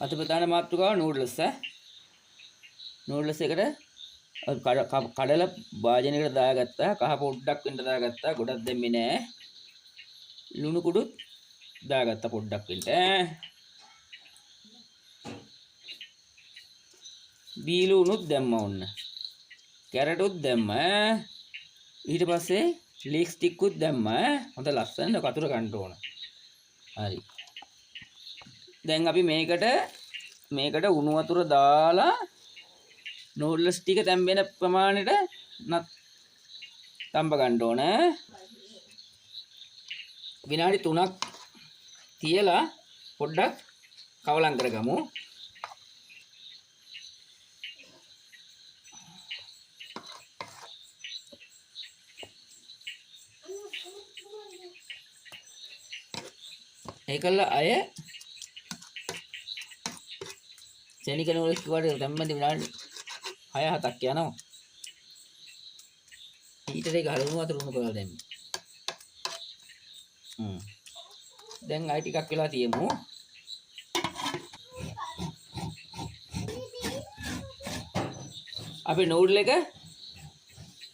අද ප්‍රධාන මාතෘකාව නූඩ්ල්ස් නූඩ්ල්ස් එකට කඩල වාජනයකට දාගත්තා. කහ පොඩ්ඩක් වෙන්න දාගත්තා. ගොඩක් දැම්මේ නෑ. ලුණු කුඩුත් දාගත්තා පොඩ්ඩක් වෙන්න. බීලු උනුත් දැම්මා ඔන්න. කැරටුත් දැම්මා. ඊට පස්සේ ලීක් ස්ටික් උත් දැම්මා. හොඳ ලස්සන වතුර ගන්න ඕන. හරි. දැන් අපි මේකට උණු වතුර දාලා නූඩ්ල්ස් ටික තැම්බෙන ප්‍රමාණයට තම්බ ගන්න ඕන. විනාඩි 3ක් තියලා පොඩ්ඩක් කවලම් කරගමු. ඒකල අය සෙනික නූඩ්ල්ස් කිව්වට තැම්බෙන්න විනාඩි 6-7ක් යනවා. ඊටරේ ගහලුණු වතුර උණු කරලා දැම්මේ. දැන් අය ටිකක් වෙලා තියමු. අපි නූඩල් එක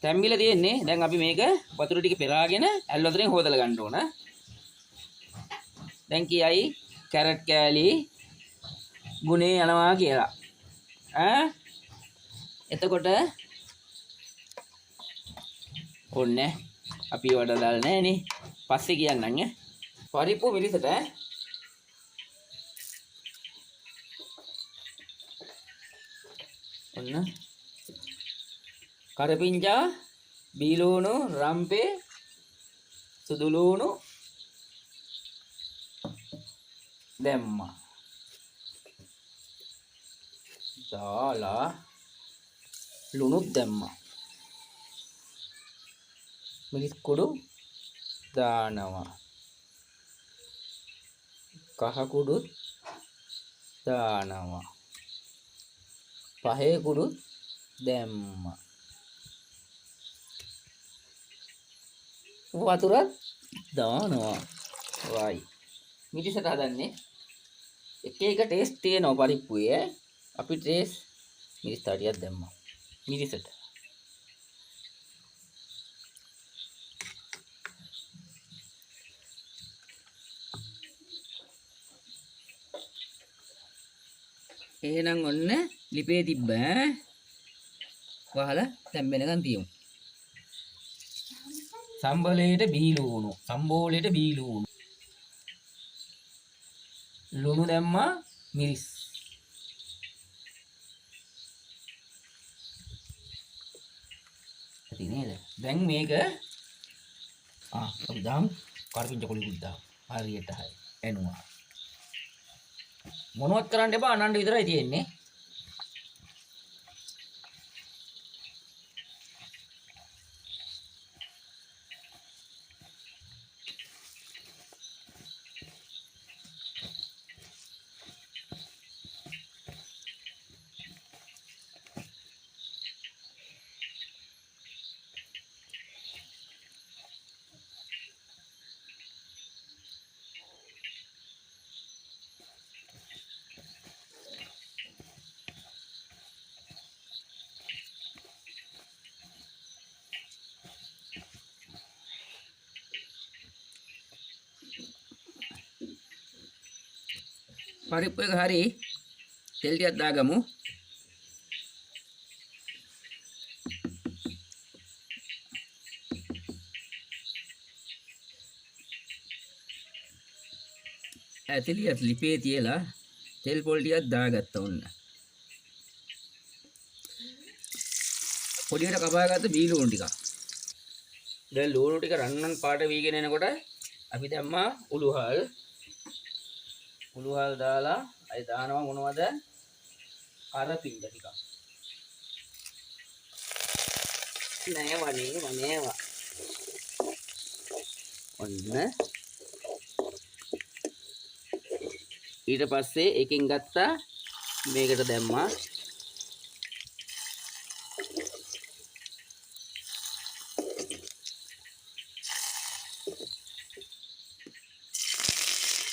තැම්බිලා තියෙන්නේ. දැන් අපි මේක වතුර ටික පෙරාගෙන ඇල් වතුරෙන් හොදලා ගන්න ඕන. දැන් කියයි කැරට් කෑලි ගුණේ යනවා කියලා. එතකොට ඔන්නේ අපි වඩ දාලා නැහනේ. පස්සේ කියන්නම් පරිප්පු මිරිසට ඔන්න කරපිංචා බීලුණු රම්පේ සුදු ලුණු දැම්මා. දාලා ලුණුත් දැම්මා. මිරිස් කුඩු දානවා. කහ කුඩුත් දානවා. පහේ කුඩුත් දැම්මා. වතුරත් දානවා. වයි. මිරිසට හදන්නේ එක එක ටේස්ට් තියෙනවා පරිප්පුවේ. අපි ටේස්ට් මිරිස් තාටියක් දැම්මා. මිරිසට එහෙනම් ඔන්න ලිපේ තිබ්බ වහලා තැම්බෙනකන් තියමු. සම්බලේට බීලුණු සම්බෝලේට බීලුණු ලුණු දැම්මා. මිරිස් ඇති නේද? දැන් මේක අපි දාමු කරපිංච කොලිකුත් දාමු. හරියට හරි එනවා. මොනවත් කරන්න එපා. අනන්න විතරයි තියෙන්නේ. පරිප්පු එක හරි තෙල් ටිකක් දාගමු. ඇතිලියත් ලිපේ තියලා තෙල් පොල් ටිකක් දාගත්තා ඔන්න. පොඩියට කපාගත්ත බීලුණු ටිකක්. දැන් ලුණු ටික රන්නන් පාට වීගෙන එනකොට අපි දැම්මා උළුහල්. උළුහල් දාලා අය දානවා මොනවද? කරපිංච ටිකක්. නෑවා. ඔන්න ඊට පස්සේ එකෙන් ගත්තා මේකට දැම්මා.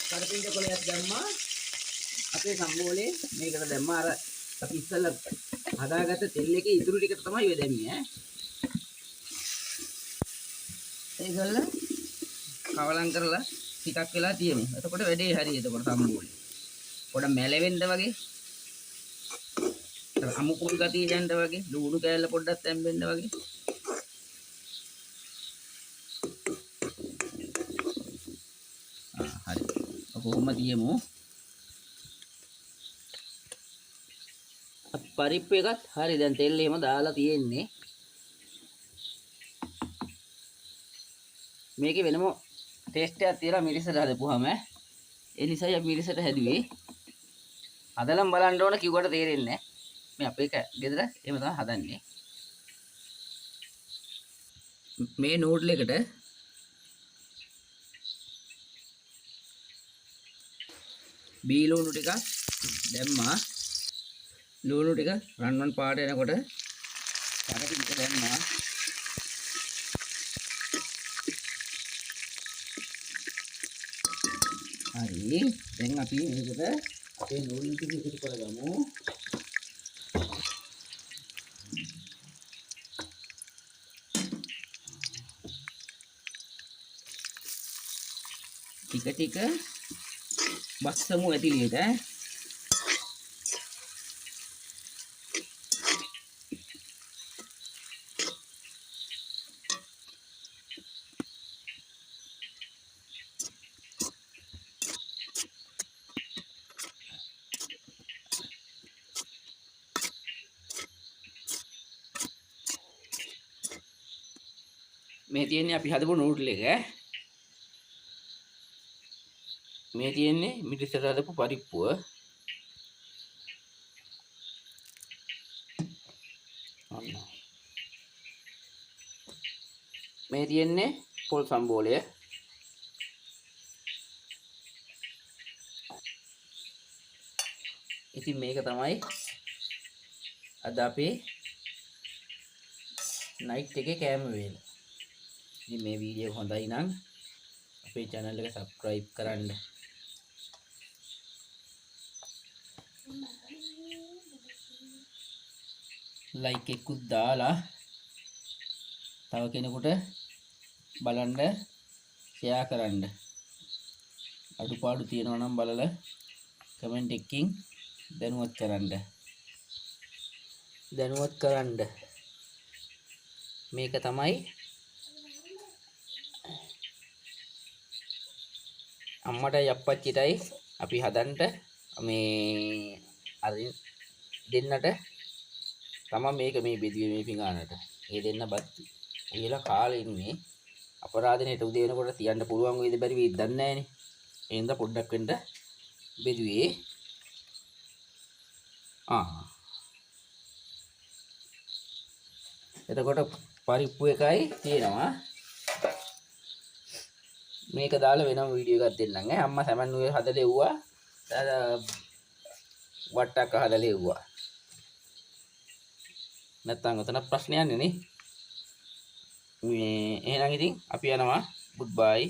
කරපිංච කොලයක් දැම්මා. අපේ සම්බෝලේ මේකට දැම්ම අර අපි ඉස්සෙල්ලා හදාගත්ත තෙල් එකේ ඉතුරු ටික තමයි ඔය දැම්මේ ඒකල්ල කවලම් කරලා ටිකක් වෙලා තියෙමු. එතකොට වැඩේ හරි. එතකොට සම්බෝලේ පොඩ මැලෙවෙන්න වගේ අමු කුල් ගතිය යන්න වගේ ලුණු කෑල්ල පොඩ්ඩක් තැම්බෙන්න වගේ හරි. කොහොම තියමු. පරිප්පු එකත් හරි. දැන් තෙල් එහෙම දාලා තියෙන්නේ. මේකේ වෙනම ටේස්ට් එකක් තියලා මිරිසට හදපුවාම ඒ නිසා අපි මිරිසට හැදුවේ. හදලම බලන්න ඕන කිව්වට තේරෙන්නේ නැහැ. මේ අපේ ගෙදර එහෙම තමයි හදන්නේ. මේ නූඩල් එකට බී ලුණු ටිකක් දැම්මා. ලුණු ටික රන්වන් පාට එනකොට තරකින් දැම්මා. හරි. දැන් අපි මේකට අපේ නූඩල් ටික ඉතිරි කරගමු. ටික ටික බස්සමු ඇතිලියට මේ තියෙන්නේ අපි හදපු නූඩල් එක මේ තියෙන්නේ මිරිසට හදපු පරිප්පුව මේ තියෙන්නේ පොල් සම්බෝලය ඉතින් මේක තමයි අද අපේ නයිට් එකේ කෑම වේල. ඉතින් මේ වීඩියෝ එක හොඳයි නම් අපේ channel එක subscribe කරන්න. like එකකුත් දාලා තව කෙනෙකුට බලන්න share කරන්න. අඩුපාඩු තියෙනවා නම් බලලා comment එකකින් දැනුවත් කරන්න. මේක තමයි අම්මටයි අප්පච්චිටයි අපි හදන්න මේ අරින් දෙන්නට තමයි මේක මේ බෙදුවේ මේ පිඟානට. ඒ දෙන්න බත් උයලා කාලේ ඉන්නේ. අපරාධනෙට උදේ වෙනකොට තියන්න පුළුවන් වේද බැරි වේද දන්නේ නැහනේ. ඒ හින්දා පොඩ්ඩක් වෙන්න බෙදුවේ. එතකොට පරිප්පු එකයි තියෙනවා. මේක දාලා වෙනම වීඩියෝ එකක් දෙන්නම් ඈ. අම්මා සැමන් උයේ හදලා එව්වා. වට්ටක් හදලා එව්වා. නැත්තම් උතන ප්‍රශ්නයක් නේ. මේ එහෙනම් ඉතින් අපි යනවා. good bye.